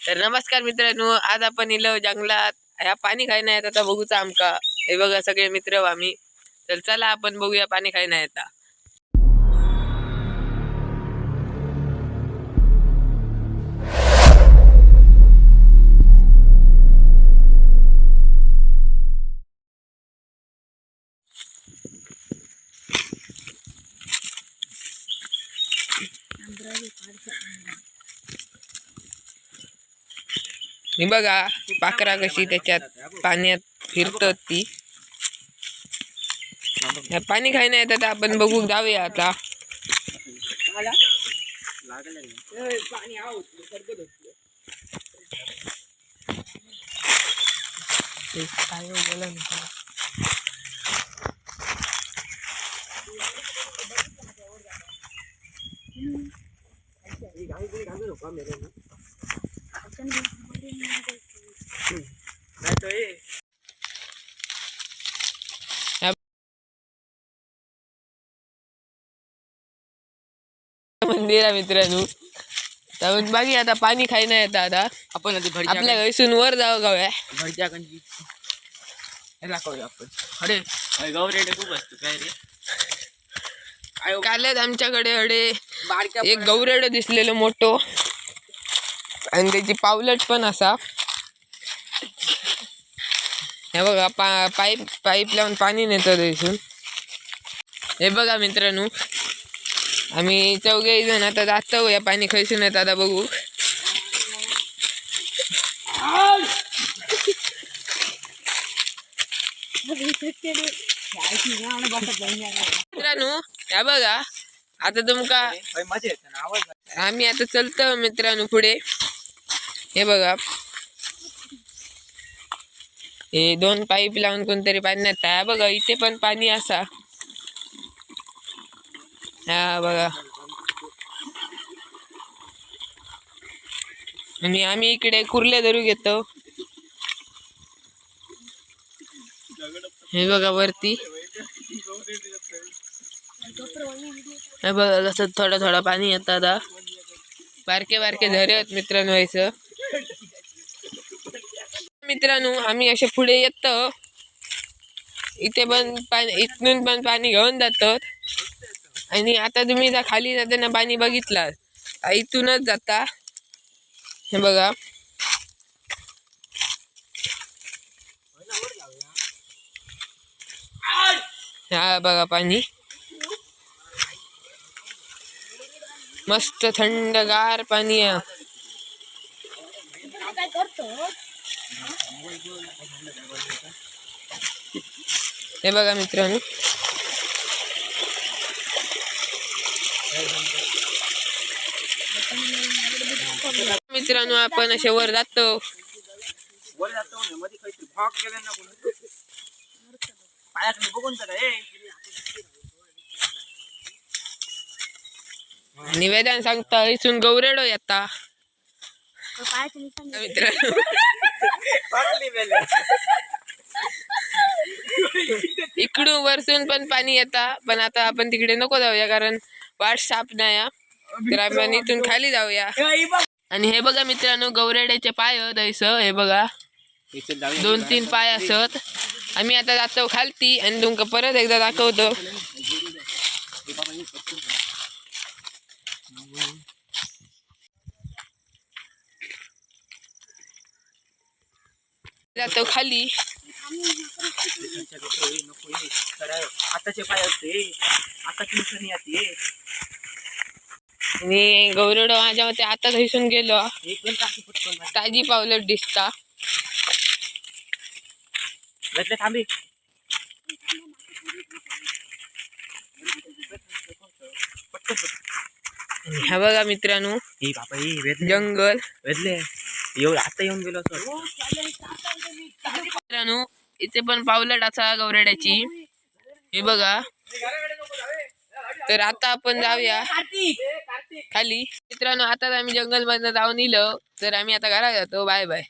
तर नमस्कार मित्रांनो, आज आपण इलो जंगलात. ह्या पाणी खायला येत आता बघूचा आमका. हे बघा सगळे मित्र आम्ही. तर चला आपण बघूया पाणी खायला येता. हे बघा पाखरा कशी त्याच्यात पाण्यात फिरतात ती. पाणी खायला येतात आपण बघू जाऊया आता. मंदिर मित्रांनो, तर बाकी आता पाणी खायला येतं. आता आपण आपल्या घरीसून वर जाऊ गाव्या भरच्या कंची दाखवूया आपण. अरे गौरेडे खूप असतो काय रे. कालच आमच्याकडे एक गौरेड दिसलेलं मोठो आणि त्याची पावलट पण असा. हे बघा पाईप लावून पाणी नेतो दिसून. हे बघा मित्रांनो, आम्ही चौघे जण आता जातो या पाणी खैसून येत आता बघू. मित्रांनो या बघा आता तुमका आम्ही आता चलतो मित्रांनो पुढे. हे बघा हे दोन पाईप लावून कोणतरी पाणी नेता. बघा इथे पण पाणी असा. हा बघा, आणि आम्ही इकडे कुर्ले धरू घेतो. हे बघा वरती. हे बघा कसं थोडं थोडं पाणी येतं. आता बारके बारके झरे आहेत मित्रांनो. व्हायचं मित्रांनो आम्ही असे पुढे येतो. इथे पण पाणी, इथून पण पाणी घेऊन जातात. आणि आता तुम्ही जर खाली जाताना पाणी बघितलं इथूनच जाता. हे बघा हा बघा पाणी मस्त थंडगार पाणी आहे. हे बघा मित्रांनो, मित्रांनो आपण असे वर जातो. निवेदन सांगता इथून गौरेडो येता मित्रांनो. इकडून वरसून पण पाणी येता, पण आता आपण तिकडे नको जाऊया कारण वाट साफ नाही. तर आपण इथून खाली जाऊया. आणि हे बघा मित्रांनो गौरेड्याचे पाय आहेत. हे बघा 2-3 पाय असत. आम्ही आता जातो खालती आणि तुमका परत एकदा दाखवतो. जातो खाली. आताचे पाय असते आता आणि गौरव माझ्या मते आता दिसून गेलो. ताजी पावलट दिसता. थांबी हा बघा मित्रांनो जंगल आता येऊन गेलो मित्रांनो. इथे पण पावलट असा गौरेड्याची. हे बघा. तर आता आपण जाऊया खाली मित्रांनो. आता आम्ही जंगल मध्ये जाऊन इलो तर आम्ही आता घरात जातो. Bye bye.